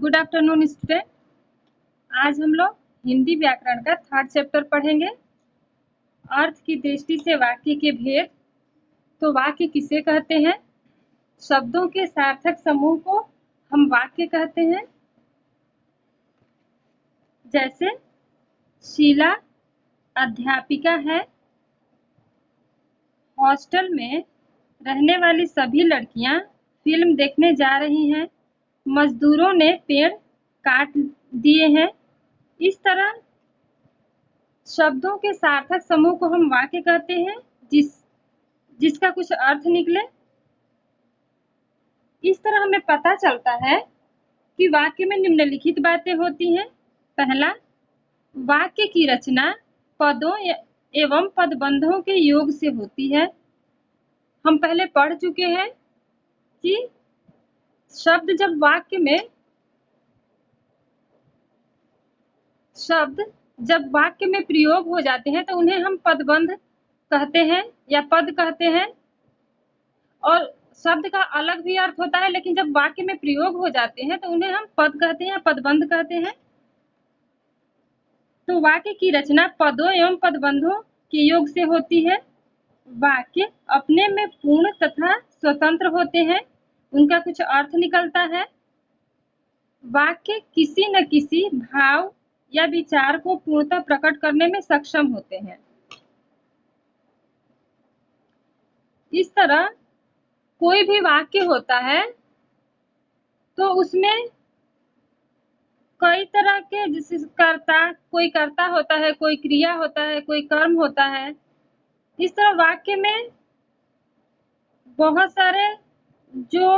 Good afternoon student. आज हम लोग हिंदी व्याकरण का 3rd चैप्टर पढ़ेंगे। अर्थ की दृष्टि से वाक्य के भेद। तो वाक्य किसे कहते हैं? शब्दों के सार्थक समूह को हम वाक्य कहते हैं। जैसे शीला अध्यापिका है। हॉस्टल में रहने वाली सभी लड़कियां फिल्म देखने जा रही हैं। मजदूरों ने पेड़ काट दिए हैं। इस तरह शब्दों के सार्थक समूह को हम वाक्य कहते हैं जिसका कुछ अर्थ निकले। इस तरह हमें पता चलता है कि वाक्य में निम्नलिखित बातें होती हैं। पहला, वाक्य की रचना पदों एवं पदबंधों के योग से होती है। हम पहले पढ़ चुके हैं कि शब्द जब वाक्य में प्रयोग हो जाते हैं तो उन्हें हम पदबंध कहते हैं या पद कहते हैं। और शब्द का अलग भी अर्थ होता है, लेकिन जब वाक्य में प्रयोग हो जाते हैं तो उन्हें हम पद कहते हैं या पदबंध कहते हैं। तो वाक्य की रचना पदों एवं पदबंधों के योग से होती है। वाक्य अपने में पूर्ण तथा स्वतंत्र होते हैं। उनका कुछ अर्थ निकलता है। वाक्य किसी न किसी भाव या विचार को पूर्णतः प्रकट करने में सक्षम होते हैं। इस तरह कोई भी वाक्य होता है तो उसमें कई तरह के, जैसे कोई कर्ता होता है, कोई क्रिया होता है, कोई कर्म होता है। इस तरह वाक्य में बहुत सारे जो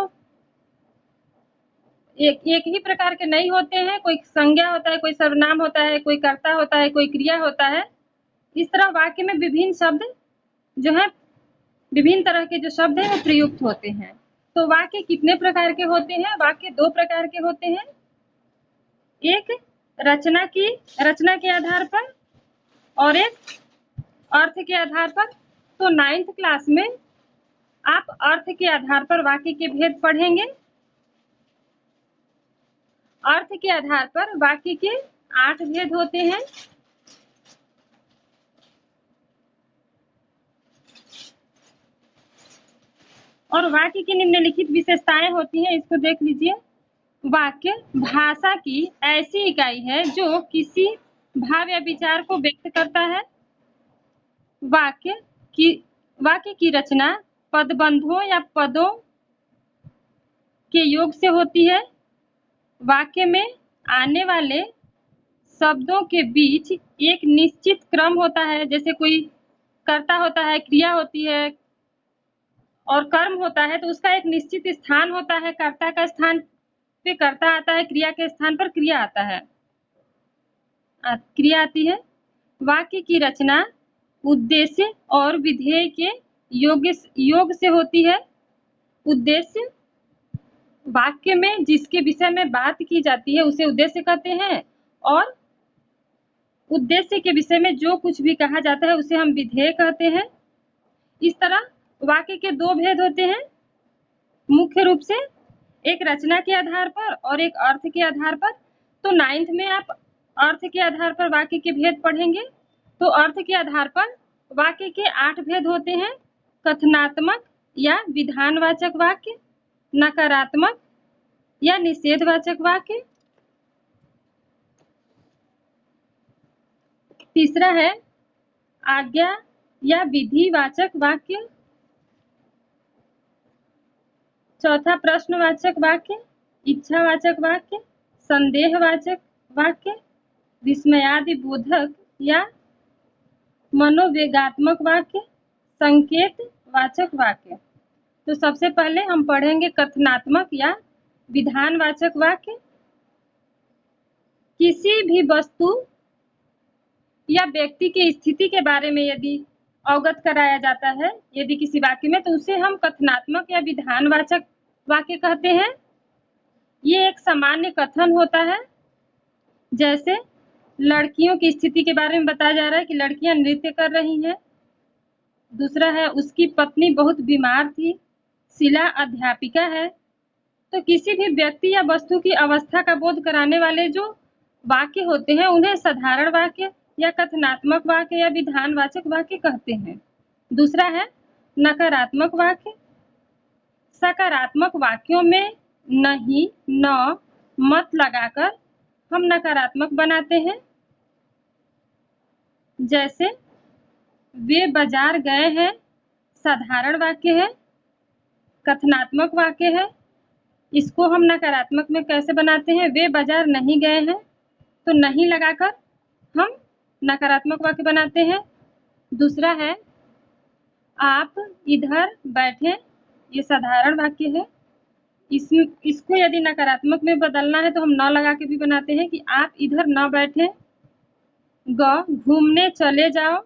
एक ही प्रकार के नहीं होते हैं। कोई संज्ञा होता है, कोई सर्वनाम होता है, कोई कर्ता होता है, कोई क्रिया होता है। इस तरह वाक्य में विभिन्न शब्द जो है, विभिन्न तरह के जो शब्द हैं वो प्रयुक्त होते हैं। तो वाक्य कितने प्रकार के होते हैं? वाक्य 2 प्रकार के होते हैं। एक रचना के आधार पर और एक अर्थ के आधार पर। तो 9th क्लास में आप अर्थ के आधार पर वाक्य के भेद पढ़ेंगे। अर्थ के आधार पर वाक्य के 8 भेद होते हैं। और वाक्य की निम्नलिखित विशेषताएं होती हैं, इसको देख लीजिए। वाक्य भाषा की ऐसी इकाई है जो किसी भाव या विचार को व्यक्त करता है। वाक्य की रचना पदबंधों या पदों के योग से होती है। वाक्य में आने वाले शब्दों के बीच एक निश्चित क्रम होता है। जैसे कोई कर्ता होता है, क्रिया होती है और कर्म होता है, तो उसका एक निश्चित स्थान होता है। कर्ता का स्थान पे कर्ता आता है, क्रिया के स्थान पर क्रिया आती है। वाक्य की रचना उद्देश्य और विधेय के योग से होती है। उद्देश्य, वाक्य में जिसके विषय में बात की जाती है उसे उद्देश्य कहते हैं। और उद्देश्य के विषय में जो कुछ भी कहा जाता है उसे हम विधेय कहते हैं। इस तरह वाक्य के 2 भेद होते हैं मुख्य रूप से, एक रचना के आधार पर और एक अर्थ के आधार पर। तो 9th में आप अर्थ के आधार पर वाक्य के भेद पढ़ेंगे। तो अर्थ के आधार पर वाक्य के 8 भेद होते हैं। कथनात्मक या विधानवाचक वाक्य, नकारात्मक या निषेधवाचक वाक्य। तीसरा है आज्ञा या विधिवाचक वाक्य। चौथा प्रश्नवाचक वाक्य, इच्छावाचक वाक्य, संदेहवाचक वाक्य, विस्मयादिबोधक या मनोवेगात्मक वाक्य, संकेतवाचक वाक्य। तो सबसे पहले हम पढ़ेंगे कथनात्मक या विधानवाचक वाक्य। किसी भी वस्तु या व्यक्ति की स्थिति के बारे में यदि अवगत कराया जाता है यदि किसी वाक्य में, तो उसे हम कथनात्मक या विधानवाचक वाक्य कहते हैं। ये एक सामान्य कथन होता है। जैसे लड़कियों की स्थिति के बारे में बताया जा रहा है कि लड़कियां नृत्य कर रही हैं। दूसरा है उसकी पत्नी बहुत बीमार थी। शीला अध्यापिका है। तो किसी भी व्यक्ति या वस्तु की अवस्था का बोध कराने वाले जो वाक्य होते हैं उन्हें साधारण वाक्य या कथनात्मक वाक्य या विधानवाचक वाक्य कहते हैं। दूसरा है नकारात्मक वाक्य। सकारात्मक वाक्यों में नहीं, न, मत लगाकर हम नकारात्मक बनाते हैं। जैसे वे बाजार गए हैं, साधारण वाक्य है, कथनात्मक वाक्य है। इसको हम नकारात्मक में कैसे बनाते हैं? वे बाजार नहीं गए हैं, तो नहीं लगाकर हम नकारात्मक वाक्य बनाते हैं। दूसरा है आप इधर बैठे, ये साधारण वाक्य है। इसको यदि नकारात्मक में बदलना है तो हम न लगा के भी बनाते हैं कि आप इधर न बैठे। घूमने चले जाओ,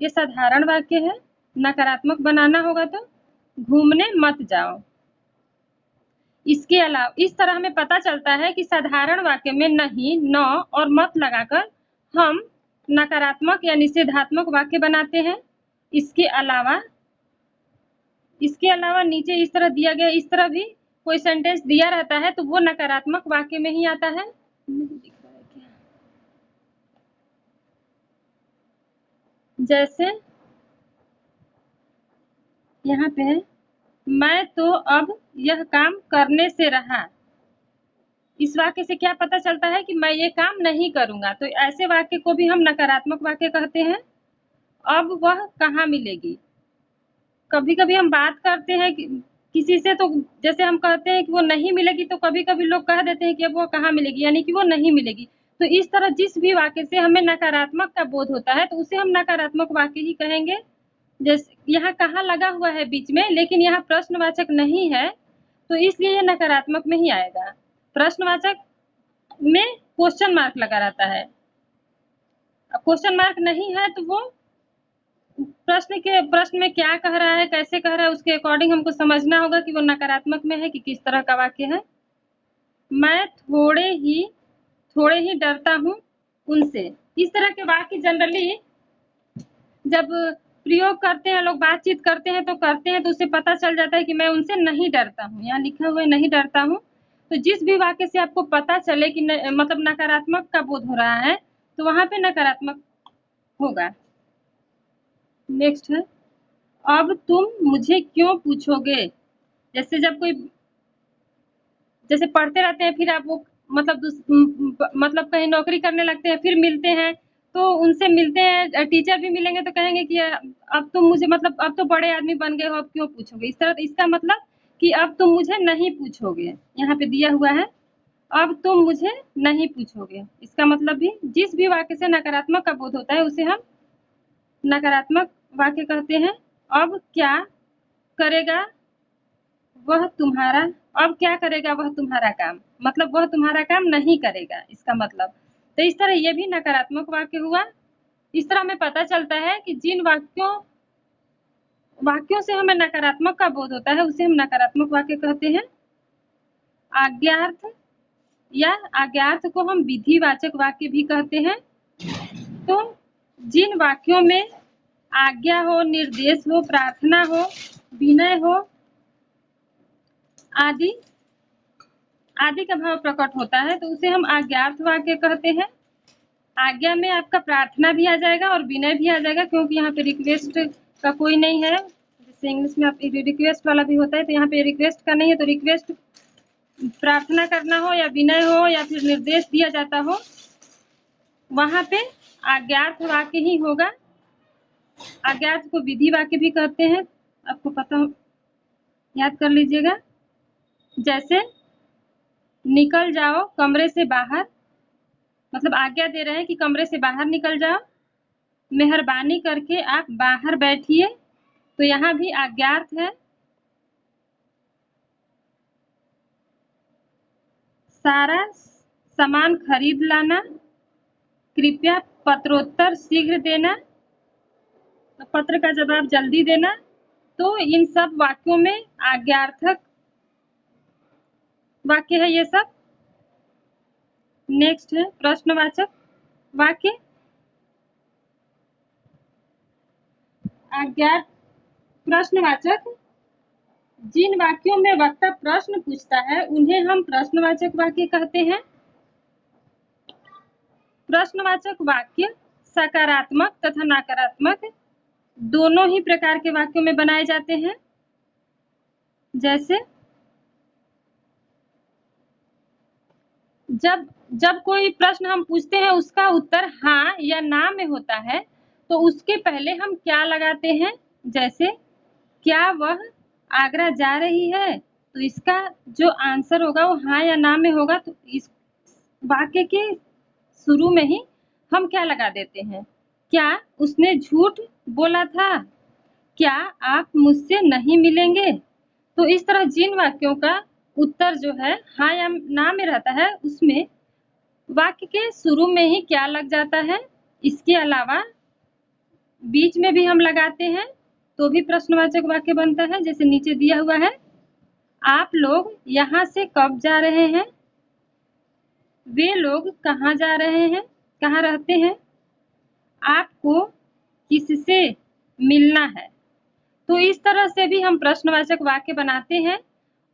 ये साधारण वाक्य है। नकारात्मक बनाना होगा तो घूमने मत जाओ। इसके अलावा इस तरह हमें पता चलता है कि साधारण वाक्य में नहीं, न और मत लगाकर हम नकारात्मक या निषेधात्मक वाक्य बनाते हैं। इसके अलावा नीचे इस तरह दिया गया, इस तरह भी कोई सेंटेंस दिया रहता है तो वो नकारात्मक वाक्य में ही आता है। जैसे यहाँ पे है, मैं तो अब यह काम करने से रहा। इस वाक्य से क्या पता चलता है कि मैं ये काम नहीं करूंगा, तो ऐसे वाक्य को भी हम नकारात्मक वाक्य कहते हैं। अब वह कहाँ मिलेगी? कभी-कभी हम बात करते हैं कि किसी से, तो जैसे हम कहते हैं कि वो नहीं मिलेगी, तो कभी-कभी लोग कह देते हैं कि अब वो कहाँ मिलेगी, यानी कि वो नहीं मिलेगी। तो इस तरह जिस भी वाक्य से हमें नकारात्मक का बोध होता है तो उसे हम नकारात्मक वाक्य ही कहेंगे। जैसे यहाँ कहाँ लगा हुआ है बीच में, लेकिन यहाँ प्रश्नवाचक नहीं है, तो इसलिए ये नकारात्मक में ही आएगा। प्रश्नवाचक में क्वेश्चन मार्क लगा रहता है। अब क्वेश्चन मार्क नहीं है तो वो प्रश्न में क्या कह रहा है, कैसे कह रहा है, उसके अकॉर्डिंग हमको समझना होगा कि वो नकारात्मक में है कि किस तरह का वाक्य है। मैं थोड़े ही डरता हूँ उनसे। इस तरह के वाक्य जनरली जब प्रयोग करते हैं, लोग बातचीत करते हैं तो उससे पता चल जाता है कि मैं उनसे नहीं डरता हूँ। यहाँ लिखा हुआ है नहीं डरता हूँ। तो जिस भी वाक्य से आपको पता चले कि मतलब नकारात्मक का बोध हो रहा है तो वहां पे नकारात्मक होगा। नेक्स्ट है अब तुम मुझे क्यों पूछोगे। जैसे पढ़ते रहते हैं, फिर आप वो मतलब कहीं नौकरी करने लगते हैं, फिर मिलते हैं, तो उनसे मिलते हैं, टीचर भी मिलेंगे तो कहेंगे कि अब तुम मुझे, मतलब अब तो बड़े आदमी बन गए हो, अब क्यों पूछोगे। इस तरह इसका मतलब कि अब तुम मुझे नहीं पूछोगे। यहाँ पे दिया हुआ है अब तुम मुझे नहीं पूछोगे। इसका मतलब भी जिस भी वाक्य से नकारात्मक का बोध होता है उसे हम नकारात्मक वाक्य कहते हैं। अब क्या करेगा वह तुम्हारा, अब क्या करेगा वह तुम्हारा काम, मतलब वह तुम्हारा काम नहीं करेगा, इसका मतलब। तो इस तरह ये भी नकारात्मक वाक्य हुआ। इस तरह हमें पता चलता है कि जिन वाक्यों से हमें नकारात्मक का बोध होता है उसे हम नकारात्मक वाक्य कहते हैं। आज्ञार्थ या आज्ञार्थ को हम विधिवाचक वाक्य भी कहते हैं। तो जिन वाक्यों में आज्ञा हो, निर्देश हो, प्रार्थना हो, विनय हो आदि का भाव प्रकट होता है तो उसे हम आज्ञार्थ वाक्य कहते हैं। आज्ञा में आपका प्रार्थना भी आ जाएगा और विनय भी आ जाएगा, क्योंकि यहाँ पे रिक्वेस्ट का कोई नहीं है। जैसे इंग्लिश में आप रिक्वेस्ट वाला भी होता है, तो यहाँ पे रिक्वेस्ट का नहीं है, तो रिक्वेस्ट प्रार्थना करना हो या विनय हो या फिर निर्देश दिया जाता हो, वहां पे आज्ञार्थ वाक्य ही होगा। आज्ञार्थ को विधि वाक्य भी कहते हैं, आपको पता हो, याद कर लीजिएगा। जैसे निकल जाओ कमरे से बाहर, मतलब आज्ञा दे रहे हैं कि कमरे से बाहर निकल जाओ। मेहरबानी करके आप बाहर बैठिए, तो यहाँ भी आज्ञार्थ है। सारा सामान खरीद लाना, कृपया पत्रोत्तर शीघ्र देना, पत्र का जवाब जल्दी देना। तो इन सब वाक्यों में आज्ञार्थक वाक्य है ये सब। नेक्स्ट है प्रश्नवाचक वाक्य। प्रश्नवाचक जिन वाक्यों में वक्ता प्रश्न पूछता है उन्हें हम प्रश्नवाचक वाक्य कहते हैं। प्रश्नवाचक वाक्य सकारात्मक तथा नकारात्मक दोनों ही प्रकार के वाक्यों में बनाए जाते हैं। जैसे जब कोई प्रश्न हम पूछते हैं उसका उत्तर हाँ या ना में होता है तो उसके पहले हम क्या लगाते हैं। जैसे क्या वह आगरा जा रही है, तो इसका जो आंसर होगा वो हाँ या ना में होगा। तो इस वाक्य के शुरू में ही हम क्या लगा देते हैं, क्या उसने झूठ बोला था, क्या आप मुझसे नहीं मिलेंगे। तो इस तरह जिन वाक्यों का उत्तर जो है हाँ या ना में रहता है उसमें वाक्य के शुरू में ही क्या लग जाता है। इसके अलावा बीच में भी हम लगाते हैं तो भी प्रश्नवाचक वाक्य बनता है। जैसे नीचे दिया हुआ है, आप लोग यहाँ से कब जा रहे हैं, वे लोग कहाँ जा रहे हैं, कहाँ रहते हैं, आपको किससे मिलना है। तो इस तरह से भी हम प्रश्नवाचक वाक्य बनाते हैं।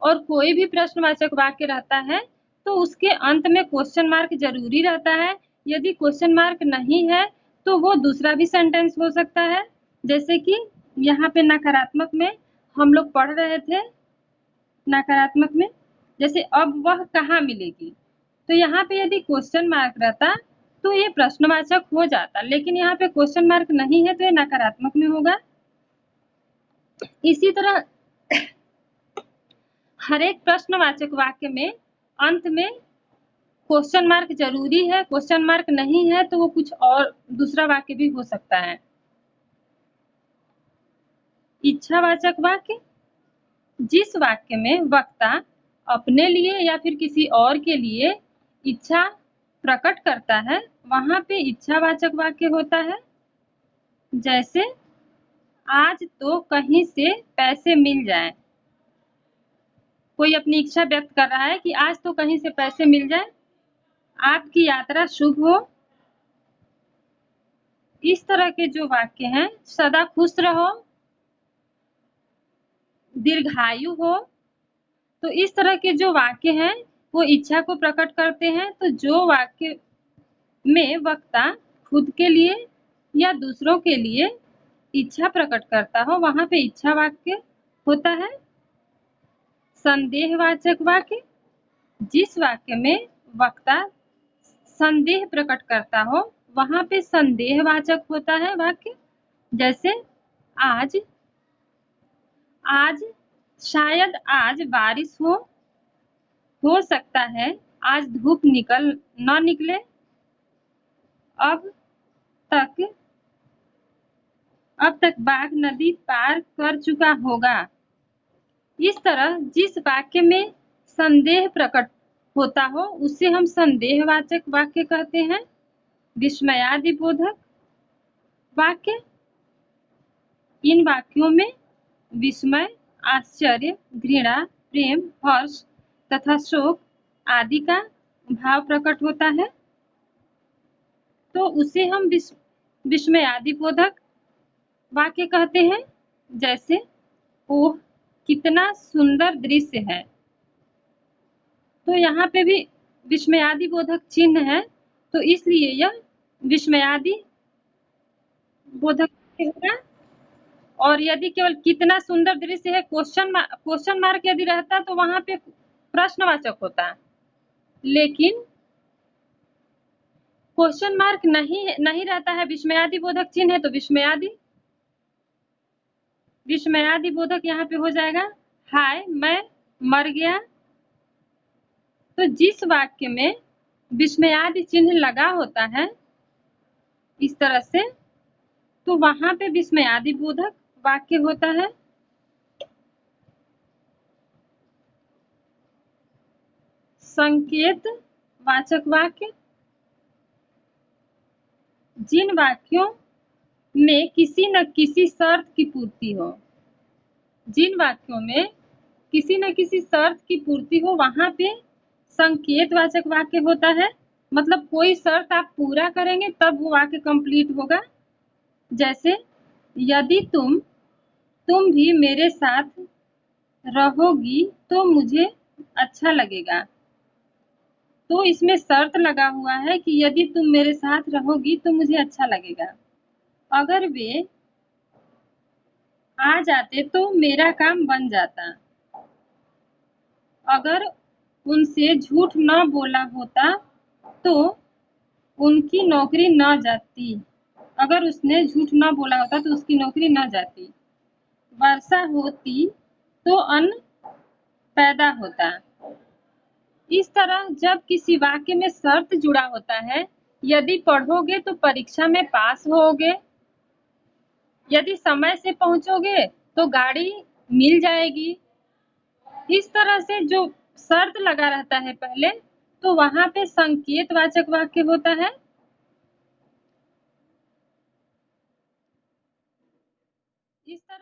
और कोई भी प्रश्नवाचक वाक्य रहता है तो उसके अंत में क्वेश्चन मार्क जरूरी रहता है। यदि क्वेश्चन मार्क नहीं है तो वो दूसरा भी सेंटेंस हो सकता है। जैसे कि यहाँ पे नकारात्मक में हम लोग पढ़ रहे थे, नकारात्मक में जैसे अब वह कहाँ मिलेगी, तो यहाँ पे यदि क्वेश्चन मार्क रहता तो ये प्रश्नवाचक हो जाता, लेकिन यहाँ पे क्वेश्चन मार्क नहीं है तो ये नकारात्मक में होगा। इसी तरह हर एक प्रश्नवाचक वाक्य में अंत में क्वेश्चन मार्क जरूरी है। क्वेश्चन मार्क नहीं है तो वो कुछ और दूसरा वाक्य भी हो सकता है। इच्छावाचक वाक्य, जिस वाक्य में वक्ता अपने लिए या फिर किसी और के लिए इच्छा प्रकट करता है वहां पे इच्छावाचक वाक्य होता है। जैसे आज तो कहीं से पैसे मिल जाएं, कोई अपनी इच्छा व्यक्त कर रहा है कि आज तो कहीं से पैसे मिल जाए, आपकी यात्रा शुभ हो। इस तरह के जो वाक्य हैं, सदा खुश रहो, दीर्घायु हो, तो इस तरह के जो वाक्य हैं वो इच्छा को प्रकट करते हैं। तो जो वाक्य में वक्ता खुद के लिए या दूसरों के लिए इच्छा प्रकट करता हो वहां पे इच्छा वाक्य होता है। संदेहवाचक वाक्य, जिस वाक्य में वक्ता संदेह प्रकट करता हो वहां पे संदेहवाचक होता है वाक्य। जैसे आज आज शायद आज बारिश हो सकता है आज धूप न निकले, अब तक बाघ नदी पार कर चुका होगा। इस तरह जिस वाक्य में संदेह प्रकट होता हो उसे हम संदेहवाचक वाक्य कहते हैं। विस्मयादिबोधक वाक्य, इन वाक्यों में विस्मय, आश्चर्य, घृणा, प्रेम, हर्ष तथा शोक आदि का भाव प्रकट होता है तो उसे हम विस्मयादिबोधक वाक्य कहते हैं। जैसे ओह कितना सुंदर दृश्य है, तो यहाँ पे भी विस्मयादिबोधक चिन्ह है तो इसलिए यह विस्मयादिबोधक होगा। और यदि केवल कितना सुंदर दृश्य है क्वेश्चन मार्क यदि रहता तो वहां पे प्रश्नवाचक होता, लेकिन क्वेश्चन मार्क नहीं रहता है, विस्मयादिबोधक चिन्ह है तो विस्मयादिबोधक यहाँ पे हो जाएगा हाय मैं मर गया। तो जिस वाक्य में विस्मयादि चिन्ह लगा होता है इस तरह से तो वहां पे विस्मयादिबोधक वाक्य होता है। संकेत वाचक वाक्य, जिन वाक्यों में किसी न किसी शर्त की पूर्ति हो, जिन वाक्यों में किसी न किसी शर्त की पूर्ति हो वहां पे संकेत वाचक वाक्य होता है। मतलब कोई शर्त आप पूरा करेंगे तब वो वाक्य कंप्लीट होगा। जैसे यदि तुम भी मेरे साथ रहोगी तो मुझे अच्छा लगेगा। तो इसमें शर्त लगा हुआ है कि यदि तुम मेरे साथ रहोगी तो मुझे अच्छा लगेगा। अगर वे आ जाते तो मेरा काम बन जाता। अगर उनसे झूठ न बोला होता तो उनकी नौकरी न जाती। अगर उसने झूठ न बोला होता तो उसकी नौकरी न जाती। वर्षा होती तो अन्न पैदा होता। इस तरह जब किसी वाक्य में शर्त जुड़ा होता है, यदि पढ़ोगे तो परीक्षा में पास होगे, यदि समय से पहुंचोगे तो गाड़ी मिल जाएगी। इस तरह से जो शर्त लगा रहता है पहले, तो वहां पे संकेतवाचक वाक्य होता है। इस तरह